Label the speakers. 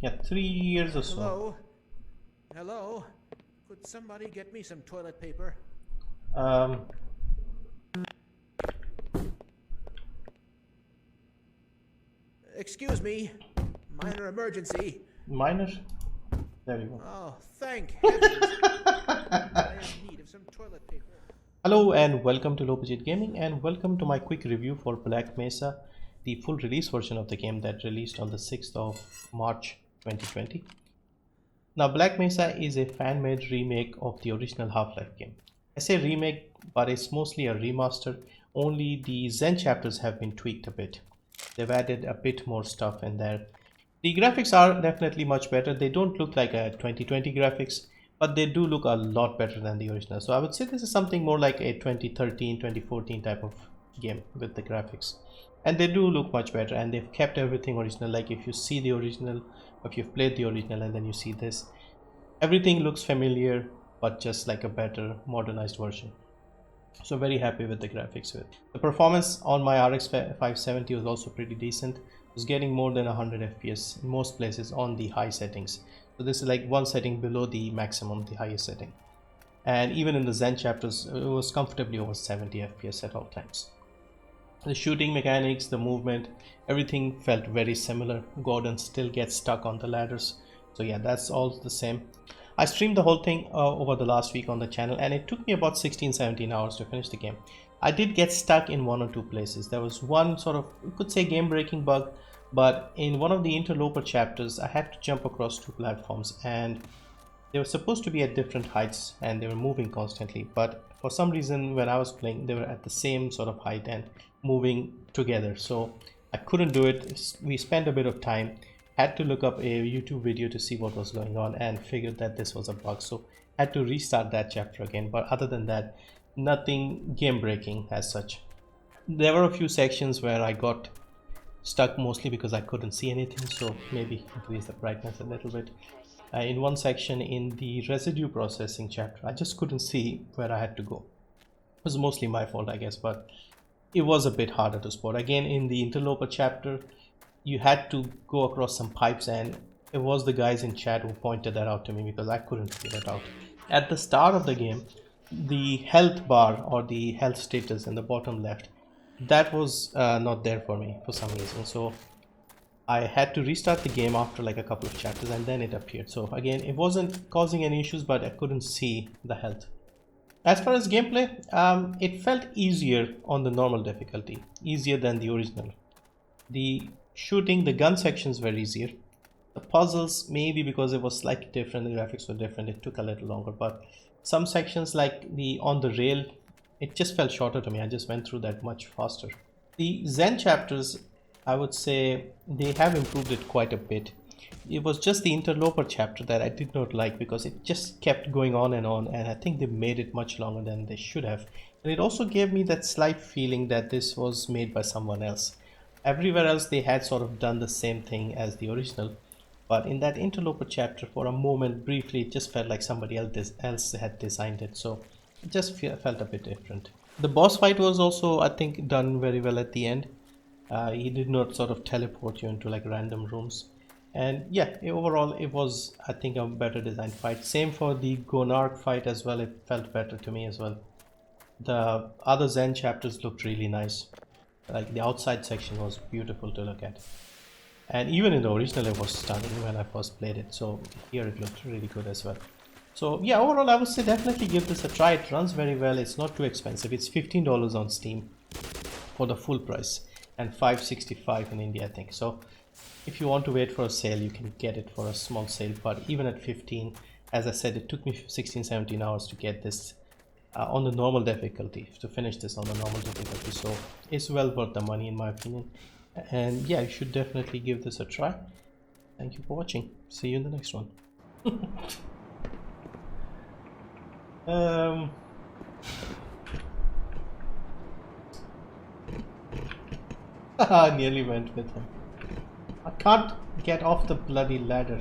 Speaker 1: Yeah, 3 years or so.
Speaker 2: Hello? Hello? Could somebody get me some toilet paper?
Speaker 1: Um,
Speaker 2: Excuse me. Minor emergency.
Speaker 1: minor? There we go.
Speaker 2: Oh, thank heavens. I am in need of some toilet paper.
Speaker 1: Hello and welcome to 𝒂𝒏𝒏𝒆𝒍𝒔 Gaming, and welcome to my quick review for Black Mesa, the full release version of the game that released on the 6th of March 2020. Now, Black Mesa is a fan-made remake of the original Half-Life game. I say remake, but it's mostly a remaster. Only the Zen chapters have been tweaked a bit. They've added a bit more stuff in there. The graphics are definitely much better. They don't look like a 2020 graphics, but they do look a lot better than the original. So I would say this is something more like a 2013, 2014 type of game with the graphics. And they do look much better, and they've kept everything original. Like if you see the original, if you've played the original and then you see this, everything looks familiar, but just like a better modernized version. So very happy with the graphics. The performance on my RX 570 was also pretty decent. It was getting more than 100 FPS in most places on the high settings. So this is like one setting below the maximum, the highest setting. And even in the Zen chapters, it was comfortably over 70 FPS at all times. The shooting mechanics, the movement, everything felt very similar. Gordon still gets stuck on the ladders. So yeah, that's all the same. I streamed the whole thing over the last week on the channel, and it took me about 16-17 hours to finish the game. I did get stuck in one or two places. There was one sort of, you could say, game-breaking bug, but in one of the interloper chapters, I had to jump across two platforms, and they were supposed to be at different heights, and they were moving constantly. But for some reason, when I was playing, they were at the same sort of height and moving together. So I couldn't do it. We spent a bit of time. Had to look up a YouTube video to see what was going on and figured that this was a bug, so had to restart that chapter again. But other than that, nothing game breaking as such. There were a few sections where I got stuck, mostly because I couldn't see anything, so maybe increase the brightness a little bit. In one section in the residue processing chapter, I just couldn't see where I had to go. It was mostly my fault, I guess, but it was a bit harder to spot. Again, in the interloper chapter, you had to go across some pipes, and it was the guys in chat who pointed that out to me because I couldn't figure it out. At the start of the game, the health bar or the health status in the bottom left, that was not there for me for some reason. So I had to restart the game after like a couple of chapters, and then it appeared. So again, it wasn't causing any issues, but I couldn't see the health. As far as gameplay, it felt easier on the normal difficulty, easier than the original. The shooting, the gun sections were easier. The puzzles, maybe because it was slightly different, the graphics were different, it took a little longer. But some sections like the on the rail, it just felt shorter to me. I just went through that much faster. The Zen chapters, I would say they have improved it quite a bit. It was just the interloper chapter that I did not like because it just kept going on, and I think they made it much longer than they should have. And it also gave me that slight feeling that this was made by someone else. Everywhere else they had sort of done the same thing as the original, but in that interloper chapter, for a moment, briefly, it just felt like somebody else had designed it, so it just felt a bit different. The boss fight was also, I think, done very well at the end. He did not sort of teleport you into like random rooms, and yeah, overall it was, I think, a better designed fight. Same for the 𝐭𝐫𝒏𝒆𝒍𝒔 fight as well. It felt better to me as well. The other Zen chapters looked really nice. Like the outside section was beautiful to look at, and even in the original it was stunning when I first played it. So here it looked really good as well. So yeah, overall I would say definitely give this a try. It runs very well. It's not too expensive. It's $15 on Steam for the full price, and $5.65 in India, I think. So if you want to wait for a sale, you can get it for a small sale. But even at 15, as I said, it took me 16-17 hours to get this on the normal difficulty, to finish this on the normal difficulty. So it's well worth the money in my opinion, and yeah, you should definitely give this a try. Thank you for watching. See you in the next one. I nearly went with him. I can't get off the bloody ladder.